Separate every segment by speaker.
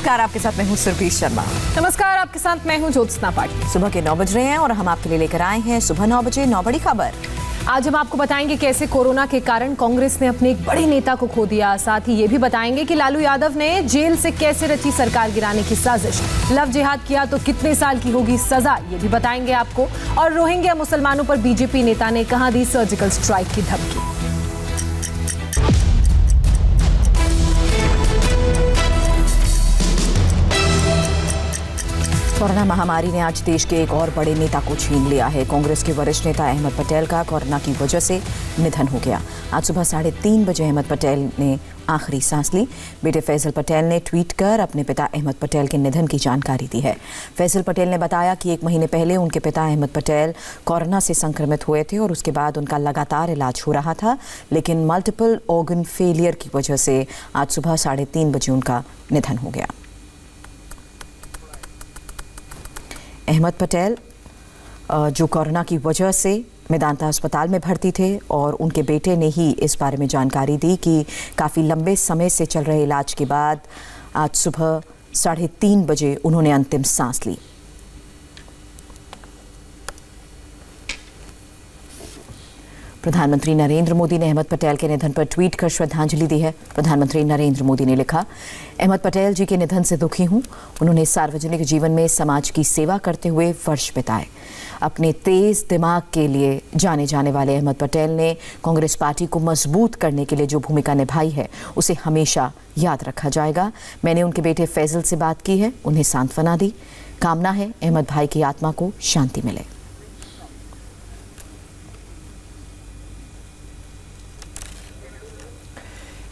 Speaker 1: नमस्कार, आपके साथ मैं हूं सुरभि शर्मा।
Speaker 2: नमस्कार, आपके साथ मैं हूं ज्योत्सना पाटिल।
Speaker 1: सुबह के 9 बज रहे हैं और हम आपके लिए लेकर आए हैं सुबह 9 बजे 9 बड़ी खबर।
Speaker 2: आज हम आपको बताएंगे कैसे कोरोना के कारण कांग्रेस ने अपने एक बड़े नेता को खो दिया। साथ ही ये भी बताएंगे कि लालू यादव ने जेल से कैसे रची सरकार गिराने की साजिश। लव जिहाद किया तो कितने साल की होगी सजा, ये भी बताएंगे आपको। और रोहिंग्या मुसलमानों पर बीजेपी नेता ने कहां दी सर्जिकल स्ट्राइक की धमकी।
Speaker 1: कोरोना महामारी ने आज देश के एक और बड़े नेता को छीन लिया है। कांग्रेस के वरिष्ठ नेता अहमद पटेल का कोरोना की वजह से निधन हो गया। आज सुबह 3:30 बजे अहमद पटेल ने आखिरी सांस ली। बेटे फैसल पटेल ने ट्वीट कर अपने पिता अहमद पटेल के निधन की जानकारी दी है। फैसल पटेल ने बताया कि 1 महीने पहले उनके पिता अहमद पटेल कोरोना से संक्रमित हुए थे और उसके बाद उनका लगातार इलाज हो रहा था, लेकिन मल्टीपल ऑर्गन फेलियर की वजह से आज सुबह 3:30 बजे उनका निधन हो गया। अहमद पटेल जो कोरोना की वजह से मेदांता अस्पताल में भर्ती थे और उनके बेटे ने ही इस बारे में जानकारी दी कि काफ़ी लंबे समय से चल रहे इलाज के बाद आज सुबह 3:30 बजे उन्होंने अंतिम सांस ली। प्रधानमंत्री नरेंद्र मोदी ने अहमद पटेल के निधन पर ट्वीट कर श्रद्धांजलि दी है। प्रधानमंत्री नरेंद्र मोदी ने लिखा, अहमद पटेल जी के निधन से दुखी हूं। उन्होंने सार्वजनिक जीवन में समाज की सेवा करते हुए वर्ष बिताए। अपने तेज दिमाग के लिए जाने जाने वाले अहमद पटेल ने कांग्रेस पार्टी को मजबूत करने के लिए जो भूमिका निभाई है उसे हमेशा याद रखा जाएगा। मैंने उनके बेटे फैजल से बात की है, उन्हें सांत्वना दी। कामना है अहमद भाई की आत्मा को शांति मिले।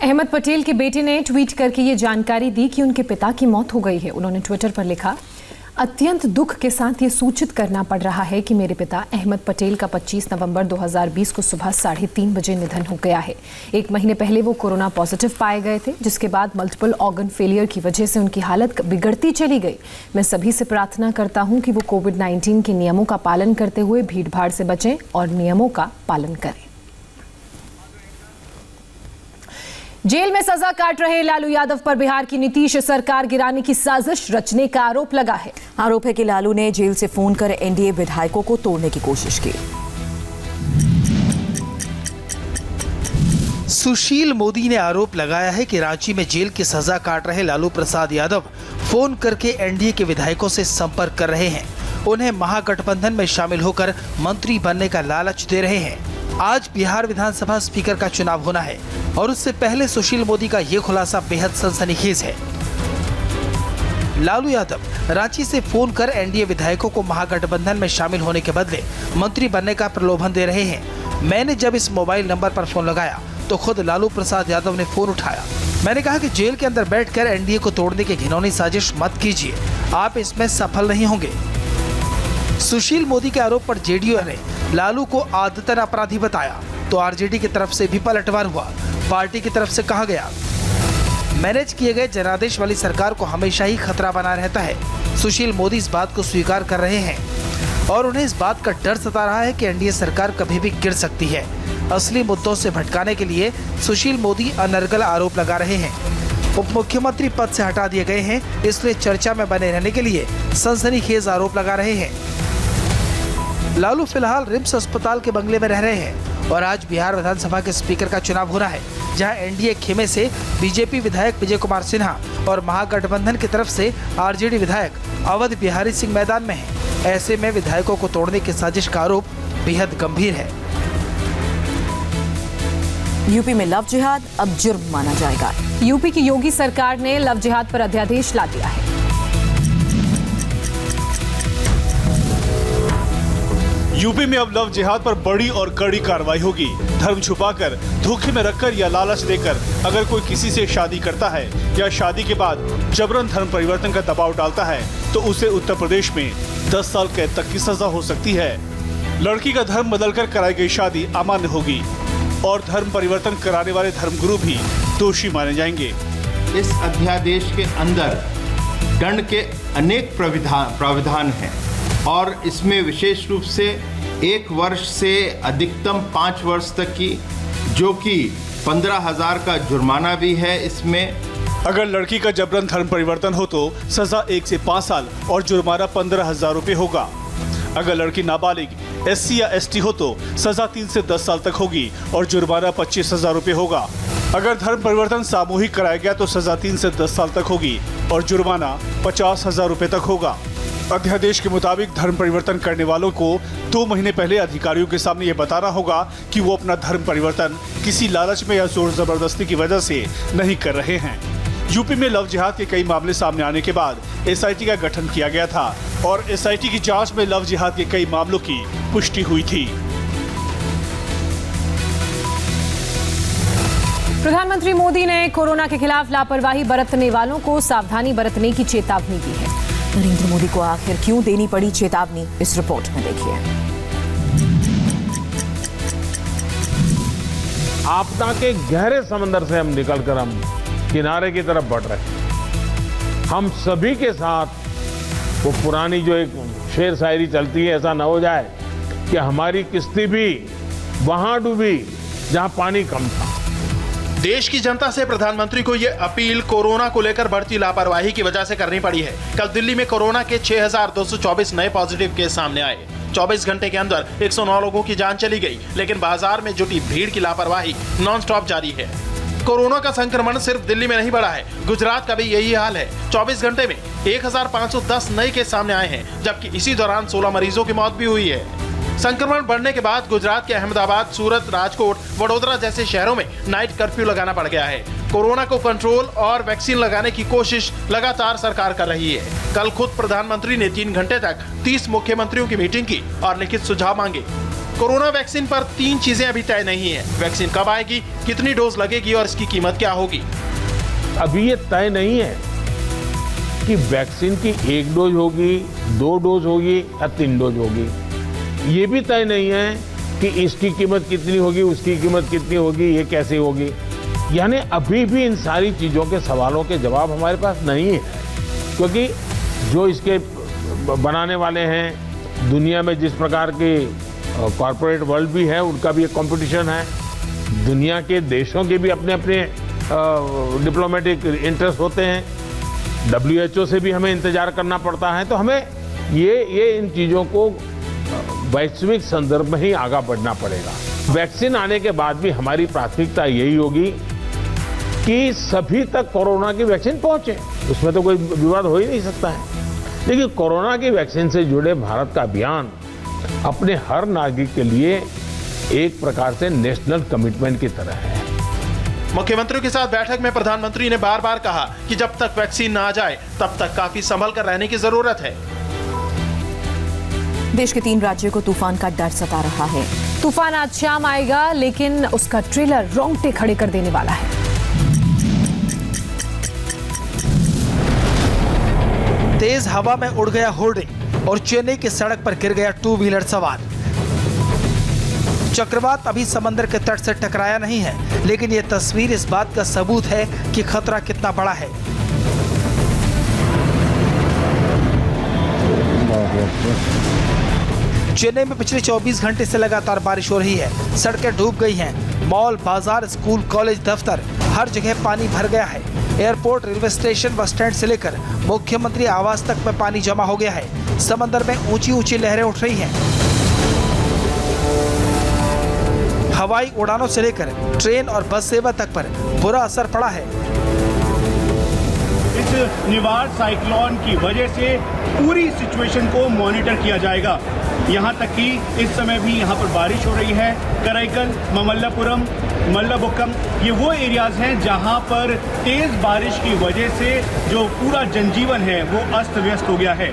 Speaker 2: अहमद पटेल के बेटे ने ट्वीट करके ये जानकारी दी कि उनके पिता की मौत हो गई है। उन्होंने ट्विटर पर लिखा, अत्यंत दुख के साथ ये सूचित करना पड़ रहा है कि मेरे पिता अहमद पटेल का 25 नवंबर 2020 को सुबह 3:30 बजे निधन हो गया है। 1 महीने पहले वो कोरोना पॉजिटिव पाए गए थे, जिसके बाद मल्टीपल ऑर्गन फेलियर की वजह से उनकी हालत बिगड़ती चली गई। मैं सभी से प्रार्थना करता हूं कि वो कोविड-19 के नियमों का पालन करते हुए भीड़भाड़ से बचें और नियमों का पालन करें। जेल में सजा काट रहे लालू यादव पर बिहार की नीतीश सरकार गिराने की साजिश रचने का आरोप लगा है।
Speaker 1: आरोप है कि लालू ने जेल से फोन कर एनडीए विधायकों को तोड़ने की कोशिश की।
Speaker 3: सुशील मोदी ने आरोप लगाया है कि रांची में जेल की सजा काट रहे लालू प्रसाद यादव फोन करके एनडीए के विधायकों से संपर्क कर रहे हैं। उन्हें महागठबंधन में शामिल होकर मंत्री बनने का लालच दे रहे हैं। आज बिहार विधानसभा स्पीकर का चुनाव होना है और उससे पहले सुशील मोदी का ये खुलासा बेहद सनसनीखेज है। लालू यादव रांची से फोन कर एनडीए विधायकों को महागठबंधन में शामिल होने के बदले मंत्री बनने का प्रलोभन दे रहे हैं। मैंने जब इस मोबाइल नंबर पर फोन लगाया तो खुद लालू प्रसाद यादव ने फोन उठाया। मैंने कहा कि जेल के अंदर बैठकर एनडीए को तोड़ने की घिनौनी साजिश मत कीजिए, आप इसमें सफल नहीं होंगे। सुशील मोदी के आरोप पर जेडीयू ने लालू को आदतन अपराधी बताया तो आरजेडी की तरफ से भी पलटवार हुआ। पार्टी की तरफ से कहा गया, मैनेज किए गए जनादेश वाली सरकार को हमेशा ही खतरा बना रहता है। सुशील मोदी इस बात को स्वीकार कर रहे हैं और उन्हें इस बात का डर सता रहा है कि एनडीए सरकार कभी भी गिर सकती है। असली मुद्दों से भटकाने के लिए सुशील मोदी अनर्गल आरोप लगा रहे हैं। उप मुख्यमंत्री पद से हटा दिए गए हैं, इसलिए चर्चा में बने रहने के लिए सनसनीखेज आरोप लगा रहे हैं। लालू फिलहाल रिम्स अस्पताल के बंगले में रह रहे हैं और आज बिहार विधानसभा के स्पीकर का चुनाव हो रहा है, जहां एनडीए खेमे से बीजेपी विधायक विजय कुमार सिन्हा और महागठबंधन की तरफ से आरजेडी विधायक अवध बिहारी सिंह मैदान में हैं। ऐसे में विधायकों को तोड़ने की साजिश का आरोप बेहद गंभीर है।
Speaker 1: यूपी में लव जिहाद अब जुर्म माना जाएगा।
Speaker 2: यूपी की योगी सरकार ने लव जिहाद पर अध्यादेश ला दिया है।
Speaker 4: यूपी में अब लव जिहाद पर बड़ी और कड़ी कार्रवाई होगी। धर्म छुपाकर, धोखे में रखकर या लालच देकर अगर कोई किसी से शादी करता है या शादी के बाद जबरन धर्म परिवर्तन का दबाव डालता है तो उसे उत्तर प्रदेश में 10 साल कैद तक की सजा हो सकती है। लड़की का धर्म बदलकर कराई गई शादी अमान्य होगी और धर्म परिवर्तन कराने वाले धर्मगुरु भी दोषी माने जाएंगे।
Speaker 5: इस अध्यादेश के अंदर दंड के अनेक प्रावधान हैं और इसमें विशेष रूप से 1 वर्ष से अधिकतम 5 वर्ष तक की, जो कि 15,000 का जुर्माना भी है इसमें,
Speaker 4: अगर लड़की का जबरन धर्म परिवर्तन हो तो सजा 1 से 5 साल और जुर्माना 15,000 रुपए होगा। अगर लड़की नाबालिग SC या ST हो तो सजा 3 से 10 साल तक होगी और जुर्माना 25,000 रुपए होगा। अगर धर्म परिवर्तन सामूहिक कराया गया तो सजा 3 से 10 साल तक होगी और जुर्माना 50,000 रुपए तक होगा। अध्यादेश के मुताबिक धर्म परिवर्तन करने वालों को 2 महीने पहले अधिकारियों के सामने ये बताना होगा कि वो अपना धर्म परिवर्तन किसी लालच में या जोर जबरदस्ती की वजह से नहीं कर रहे हैं। यूपी में लव जिहाद के कई मामले सामने आने के बाद SIT का गठन किया गया था और SIT की जांच में लव जिहाद के कई मामलों की पुष्टि हुई थी।
Speaker 2: प्रधानमंत्री मोदी ने कोरोना के खिलाफ लापरवाही बरतने वालों को सावधानी बरतने की चेतावनी दी है।
Speaker 1: नरेंद्र मोदी को आखिर क्यों देनी पड़ी चेतावनी, इस रिपोर्ट में देखिए।
Speaker 6: आपदा के गहरे समंदर से हम निकलकर हम किनारे की तरफ बढ़ रहे हैं। हम सभी के साथ वो पुरानी जो एक शेर शायरी चलती है, ऐसा न हो जाए कि हमारी किश्ती भी वहां डूबी जहां पानी कम था।
Speaker 7: देश की जनता से प्रधानमंत्री को ये अपील कोरोना को लेकर बढ़ती लापरवाही की वजह से करनी पड़ी है। कल दिल्ली में कोरोना के 6,224 नए पॉजिटिव केस सामने आए। 24 घंटे के अंदर 109 लोगों की जान चली गई, लेकिन बाजार में जुटी भीड़ की लापरवाही नॉनस्टॉप जारी है। कोरोना का संक्रमण सिर्फ दिल्ली में नहीं बढ़ा है, गुजरात का भी यही हाल है। 24 घंटे में 1,510 नए केस सामने आए हैं, जबकि इसी दौरान 16 मरीजों की मौत भी हुई है। संक्रमण बढ़ने के बाद गुजरात के अहमदाबाद, सूरत, राजकोट, वडोदरा जैसे शहरों में नाइट कर्फ्यू लगाना पड़ गया है। कोरोना को कंट्रोल और वैक्सीन लगाने की कोशिश लगातार सरकार कर रही है। कल खुद प्रधानमंत्री ने 3 घंटे तक 30 मुख्यमंत्रियों की मीटिंग की और लिखित सुझाव मांगे। कोरोना वैक्सीन पर 3 चीजें अभी तय नहीं है। वैक्सीन कब आएगी, कितनी डोज लगेगी और इसकी कीमत क्या होगी।
Speaker 6: अभी ये तय नहीं है कि वैक्सीन की 1 डोज होगी, 2 डोज होगी या 3 डोज होगी। ये भी तय नहीं है कि इसकी कीमत कितनी होगी, उसकी कीमत कितनी होगी, ये कैसे होगी। यानी अभी भी इन सारी चीज़ों के सवालों के जवाब हमारे पास नहीं है, क्योंकि जो इसके बनाने वाले हैं, दुनिया में जिस प्रकार के कॉरपोरेट वर्ल्ड भी है, उनका भी एक कंपटीशन है। दुनिया के देशों के भी अपने अपने डिप्लोमेटिक इंटरेस्ट होते हैं। WHO से भी हमें इंतजार करना पड़ता है। तो हमें ये इन चीज़ों को वैश्विक संदर्भ में ही आगे बढ़ना पड़ेगा। वैक्सीन आने के बाद भी हमारी प्राथमिकता यही होगी कि सभी तक कोरोना की वैक्सीन पहुंचे। उसमें तो कोई विवाद हो ही नहीं सकता है। लेकिन कोरोना की वैक्सीन से जुड़े भारत का अभियान अपने हर नागरिक के लिए एक प्रकार से नेशनल कमिटमेंट की तरह है।
Speaker 7: मुख्यमंत्रियों के साथ बैठक में प्रधानमंत्री ने बार बार कहा कि जब तक वैक्सीन न आ जाए तब तक काफी संभल कर रहने की जरूरत है।
Speaker 1: देश के 3 राज्यों को तूफान का डर सता रहा है।
Speaker 2: तूफान आज शाम आएगा, लेकिन उसका ट्रेलर रोंगटे खड़े कर देने वाला है।
Speaker 3: तेज हवा में उड़ गया होर्डिंग और चेन्नई की सड़क पर गिर गया 2 व्हीलर सवार। चक्रवात अभी समंदर के तट से टकराया नहीं है, लेकिन ये तस्वीर इस बात का सबूत है कि खतरा कितना बड़ा है। चेन्नई में पिछले 24 घंटे से लगातार बारिश हो रही है। सड़कें डूब गई हैं। मॉल, बाजार, स्कूल, कॉलेज, दफ्तर, हर जगह पानी भर गया है। Airport, railway station, bus stand से लेकर मुख्यमंत्री आवास तक में पानी जमा हो गया है। समंदर में ऊंची ऊंची लहरें उठ रही हैं। हवाई उड़ानों से लेकर ट्रेन और बस सेवा तक पर बुरा असर पड़ा है।
Speaker 4: इस निवार साइक्लोन की वजह से पूरी सिचुएशन को मॉनिटर किया जाएगा। यहाँ तक कि इस समय भी यहाँ पर बारिश हो रही है। कराईकल, ममल्लापुरम, मल्लाबुक्कम, ये वो एरियाज हैं जहाँ पर तेज बारिश की वजह से जो पूरा जनजीवन है वो अस्त व्यस्त हो गया है।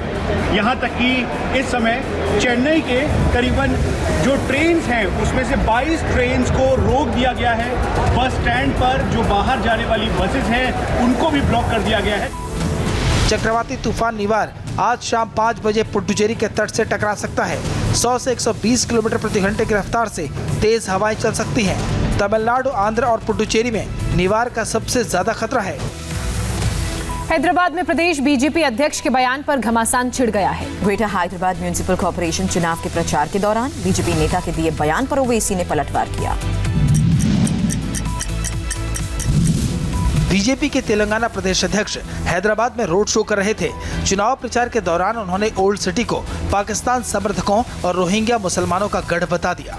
Speaker 4: यहाँ तक कि इस समय चेन्नई के करीबन जो ट्रेन्स हैं उसमें से 22 ट्रेन्स को रोक दिया गया है। बस स्टैंड पर जो बाहर जाने वाली बसेस हैं उनको भी ब्लॉक कर दिया गया है।
Speaker 3: चक्रवाती तूफान निवार आज शाम 5 बजे पुडुचेरी के तट से टकरा सकता है। 100 से 120 किलोमीटर प्रति घंटे की रफ्तार से तेज हवाएं चल सकती हैं। तमिलनाडु, आंध्र और पुडुचेरी में निवार का सबसे ज्यादा खतरा है।
Speaker 2: हैदराबाद में प्रदेश बीजेपी अध्यक्ष के बयान पर घमासान छिड़ गया है।
Speaker 1: ग्रेटर हैदराबाद म्युनिसिपल कॉर्पोरेशन चुनाव के प्रचार के दौरान बीजेपी नेता के दिए बयान पर ओवैसी ने पलटवार किया।
Speaker 3: बीजेपी के तेलंगाना प्रदेश अध्यक्ष हैदराबाद में रोड शो कर रहे थे। चुनाव प्रचार के दौरान उन्होंने ओल्ड सिटी को पाकिस्तान समर्थकों और रोहिंग्या मुसलमानों का गढ़ बता दिया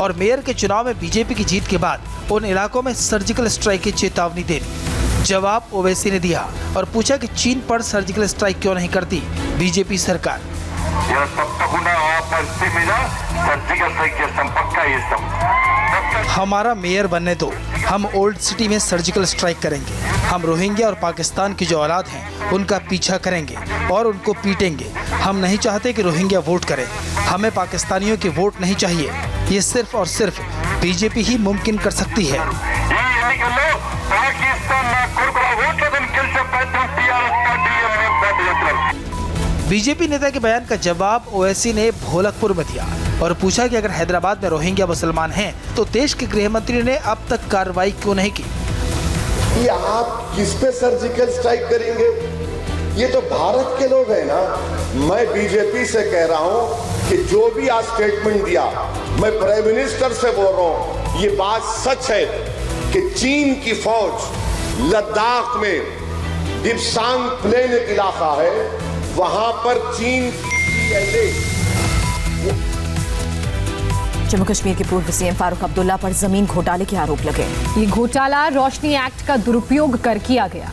Speaker 3: और मेयर के चुनाव में बीजेपी की जीत के बाद उन इलाकों में सर्जिकल स्ट्राइक की चेतावनी दे दी। जवाब ओवैसी ने दिया और पूछा कि चीन पर सर्जिकल स्ट्राइक क्यों नहीं करती बीजेपी सरकार। हमारा मेयर बनने दो, हम ओल्ड सिटी में सर्जिकल स्ट्राइक करेंगे। हम रोहिंग्या और पाकिस्तान की जो औलाद हैं उनका पीछा करेंगे और उनको पीटेंगे। हम नहीं चाहते कि रोहिंग्या वोट करें, हमें पाकिस्तानियों के वोट नहीं चाहिए। ये सिर्फ और सिर्फ बीजेपी ही मुमकिन कर सकती है। बीजेपी नेता के बयान का जवाब ओवैसी ने भोलकपुर में दिया और पूछा कि अगर हैदराबाद में रोहिंग्या मुसलमान हैं तो देश के गृह मंत्री ने अब तक कार्रवाई क्यों नहीं की।
Speaker 8: ये आप किस पे सर्जिकल स्ट्राइक करेंगे? ये तो भारत के लोग हैं ना। मैं बीजेपी से कह रहा हूं कि जो भी आज स्टेटमेंट दिया, मैं प्राइम मिनिस्टर से बोल रहा हूं, ये बात सच है कि चीन की फौज लद्दाख में दिप्सांग प्लेन एक इलाका है, वहां पर चीन
Speaker 1: जम्मू कश्मीर के पूर्व सीएम फारूक अब्दुल्ला पर जमीन घोटाले के आरोप लगे।
Speaker 2: ये घोटाला रोशनी एक्ट का दुरुपयोग कर किया गया।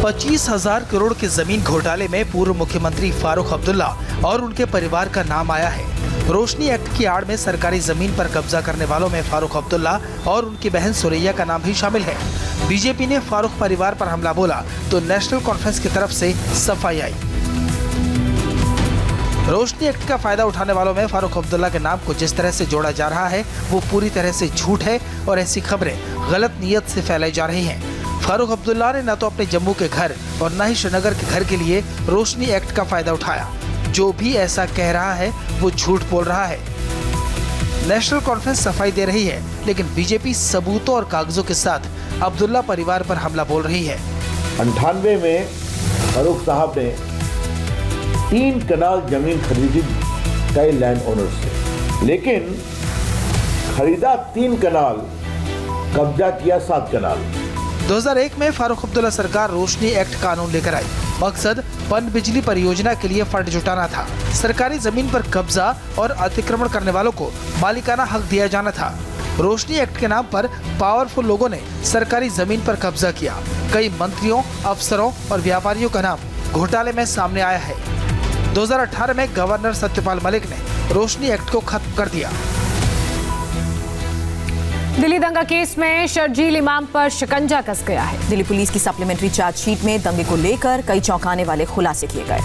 Speaker 3: 25,000 करोड़ के जमीन घोटाले में पूर्व मुख्यमंत्री फारूक अब्दुल्ला और उनके परिवार का नाम आया है। रोशनी एक्ट की आड़ में सरकारी जमीन पर कब्जा करने वालों में फारूक अब्दुल्ला और उनकी बहन सुरैया का नाम भी शामिल है। बीजेपी ने फारूक परिवार पर हमला बोला तो नेशनल कॉन्फ्रेंस की तरफ से सफाई आई। रोशनी एक्ट का फायदा उठाने वालों में फारूक अब्दुल्ला के नाम को जिस तरह से जोड़ा जा रहा है वो पूरी तरह से झूठ है और ऐसी खबरें गलत नीयत से फैलाई जा रही हैं। फारूक अब्दुल्ला ने न तो अपने जम्मू के घर और न ही श्रीनगर के घर के लिए रोशनी एक्ट का फायदा उठाया। जो भी ऐसा कह रहा है वो झूठ बोल रहा है। नेशनल कॉन्फ्रेंस सफाई दे रही है लेकिन बीजेपी सबूतों और कागजों के साथ अब्दुल्ला परिवार पर हमला बोल रही है।
Speaker 9: 98 में फारूक साहब ने 3 कनाल जमीन खरीदी कई लैंड ओनर से, लेकिन खरीदा 3 कनाल, कब्जा किया 7 कनाल।
Speaker 3: 2001 में फारूक अब्दुल्ला सरकार रोशनी एक्ट कानून लेकर आई। मकसद पन बिजली परियोजना के लिए फंड जुटाना था। सरकारी जमीन पर कब्जा और अतिक्रमण करने वालों को मालिकाना हक दिया जाना था। रोशनी एक्ट के नाम पर पावरफुल लोगों ने सरकारी जमीन पर कब्जा किया। कई मंत्रियों, अफसरों और व्यापारियों का नाम घोटाले में सामने आया है। 2018 में गवर्नर सत्यपाल मलिक ने रोशनी एक्ट को खत्म कर दिया।
Speaker 2: दिल्ली दंगा केस में शर्जील इमाम पर शिकंजा कस गया है।
Speaker 1: दिल्ली पुलिस की सप्लीमेंट्री चार्जशीट में दंगे को लेकर कई चौंकाने वाले खुलासे किए गए।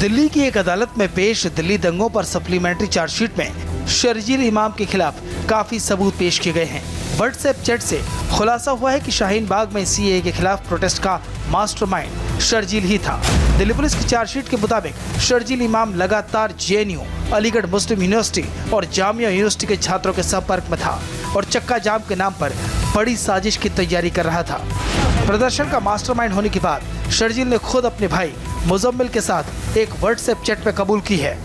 Speaker 3: दिल्ली की एक अदालत में पेश दिल्ली दंगों पर सप्लीमेंट्री चार्जशीट में शर्जील इमाम के खिलाफ काफी सबूत पेश किए गए हैं। व्हाट्सएप चैट से खुलासा हुआ है कि शाहीन बाग में सीएए के खिलाफ प्रोटेस्ट का मास्टरमाइंड शर्जील ही था। दिल्ली पुलिस की चार्जशीट के मुताबिक शर्जील इमाम लगातार जेएनयू, अलीगढ़ मुस्लिम यूनिवर्सिटी और जामिया यूनिवर्सिटी के छात्रों के संपर्क में था और चक्का जाम के नाम पर बड़ी साजिश की तैयारी कर रहा था। प्रदर्शन का मास्टरमाइंड होने के बाद शर्जील ने खुद अपने भाई मुजम्मिल के साथ एक व्हाट्सएप चैट में कबूल की है।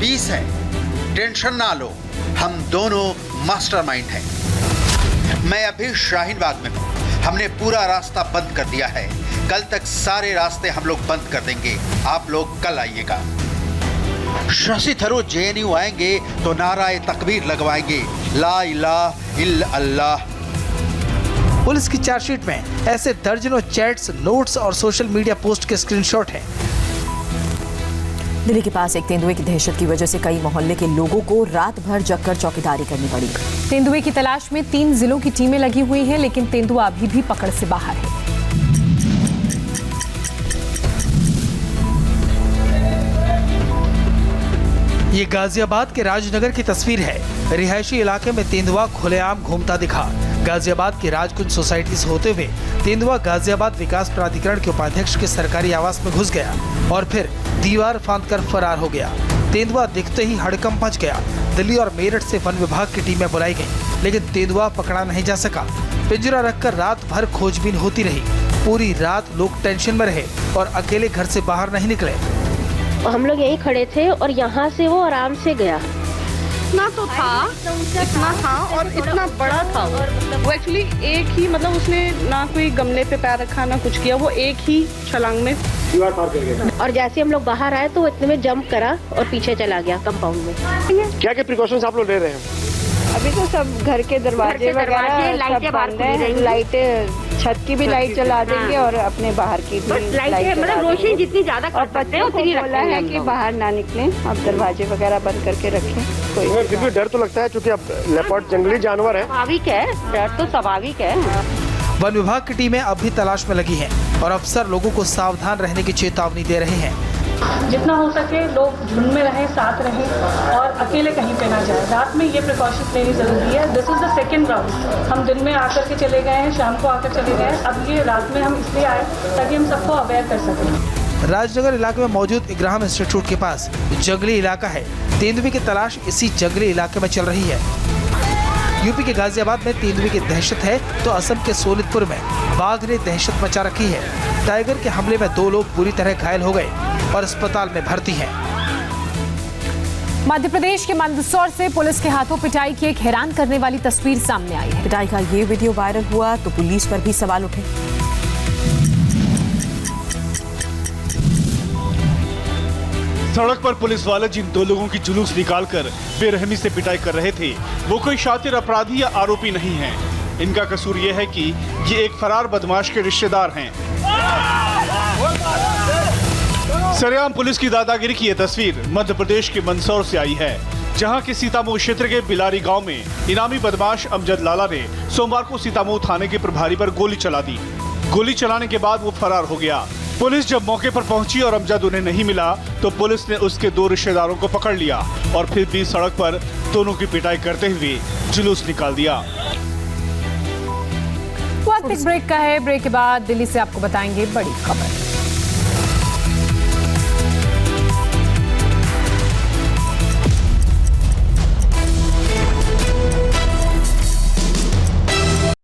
Speaker 10: 20 है, टेंशन ना लो, हम दोनों मास्टरमाइंड हैं। मैं अभी शाहीन बाग में हूँ। हमने पूरा रास्ता बंद कर दिया है। कल तक सारे रास्ते हम लोग बंद कर देंगे। आप लोग कल आइएगा। शशि थरूर जेएनयू आएंगे तो नाराए तकबीर लगवाएंगे, ला इलाहा इल्लल्लाह।
Speaker 3: पुलिस की चार्जशीट में ऐसे दर्जनों चैट्स, नोट्स और सोशल मीडिया पोस्ट के स्क्रीनशॉट हैं।
Speaker 1: दिल्ली के पास एक तेंदुए की दहशत की वजह से कई मोहल्ले के लोगों को रात भर जगकर चौकीदारी करनी पड़ी।
Speaker 2: तेंदुए की तलाश में 3 जिलों की टीमें लगी हुई हैं, लेकिन तेंदुआ अभी भी पकड़ से बाहर है।
Speaker 3: ये गाजियाबाद के राजनगर की तस्वीर है। रिहायशी इलाके में तेंदुआ खुलेआम घूमता दिखा। गाजियाबाद की राजकुंज सोसाइटी से होते हुए तेंदुआ गाजियाबाद विकास प्राधिकरण के उपाध्यक्ष के सरकारी आवास में घुस गया और फिर दीवार फांदकर फरार हो गया। तेंदुआ दिखते ही हड़कंप मच गया। दिल्ली और मेरठ से वन विभाग की टीमें बुलाई गईं, लेकिन तेंदुआ पकड़ा नहीं जा सका। पिंजरा रखकर रात भर खोजबीन होती रही। पूरी रात लोग टेंशन में रहे और अकेले घर से बाहर नहीं निकले।
Speaker 11: और हम लोग यहीं खड़े थे और यहाँ से वो आराम से गया।
Speaker 12: इतना तो था, इतना था और इतना बड़ा था वो एक्चुअली एक ही, मतलब उसने ना कोई गमले पे पैर रखा ना कुछ किया, वो एक ही छलांग में दीवार पार कर गया।
Speaker 11: और जैसे हम लोग बाहर आए तो वो इतने में जंप करा और पीछे चला गया कंपाउंड में।
Speaker 13: क्या क्या प्रिकॉशंस आप लोग ले रहे हैं?
Speaker 12: अभी तो सब घर के दरवाजे वगैरह
Speaker 11: लाइटें बाहर खुली रहेंगी।
Speaker 12: लाइटें, छत की भी लाइट चला देंगे और अपने बाहर की भी लाइट,
Speaker 11: मतलब रोशनी जितनी ज्यादा
Speaker 12: और पत्ते उतनी बोला है कि बाहर ना निकलें, आप दरवाजे वगैरह बंद करके रखें। कोई
Speaker 13: फिर भी डर तो लगता है क्योंकि अब लेपर्ड जंगली जानवर है।
Speaker 11: स्वाभाविक है, डर तो स्वाभाविक है।
Speaker 3: वन विभाग की टीमें अब भी तलाश में लगी हैं और अफसर लोगों को सावधान रहने की चेतावनी दे रहे हैं।
Speaker 12: जितना हो सके लोग झुंड में रहें, साथ रहें और अकेले कहीं पे ना जाए। रात में ये प्रिकॉशंस लेनी जरूरी है। This is the second round. हम दिन में आकर के चले गए हैं, शाम को आकर चले गए, अब ये रात में हम इसलिए आए ताकि हम सबको अवेयर कर सकें।
Speaker 3: राजनगर इलाके में मौजूद इग्राहम इंस्टीट्यूट के पास जंगली इलाका है। तेंदुए की तलाश इसी जंगली इलाके में चल रही है। यूपी के गाजियाबाद में तेंदुए की दहशत है तो असम के सोनितपुर में बाघ ने दहशत मचा रखी है। टाइगर के हमले में 2 लोग बुरी तरह घायल हो गए और अस्पताल में भर्ती हैं।
Speaker 2: मध्य प्रदेश के मंदसौर से पुलिस के हाथों पिटाई की एक हैरान करने वाली तस्वीर सामने आई है।
Speaker 1: पिटाई का ये वीडियो वायरल हुआ तो पुलिस पर भी सवाल उठे।
Speaker 4: सड़क पर पुलिस वाले जिन 2 लोगों की जुलूस निकालकर बेरहमी से पिटाई कर रहे थे वो कोई शातिर अपराधी या आरोपी नहीं है। इनका कसूर ये है कि ये एक फरार बदमाश के रिश्तेदार हैं। सरेआम पुलिस की दादागिरी की ये तस्वीर मध्य प्रदेश के मंदसौर से आई है, जहां के सीतामऊ क्षेत्र के बिलारी गांव में इनामी बदमाश अमजद लाला ने सोमवार को सीतामऊ थाने के प्रभारी पर गोली चला दी। गोली चलाने के बाद वो फरार हो गया। पुलिस जब मौके पर पहुंची और अमजद उन्हें नहीं मिला तो पुलिस ने उसके 2 रिश्तेदारों को पकड़ लिया और फिर भी सड़क पर दोनों की पिटाई करते हुए जुलूस निकाल दिया।
Speaker 2: वक्त एक ब्रेक का है। ब्रेक के बाद दिल्ली से आपको बताएंगे बड़ी खबर।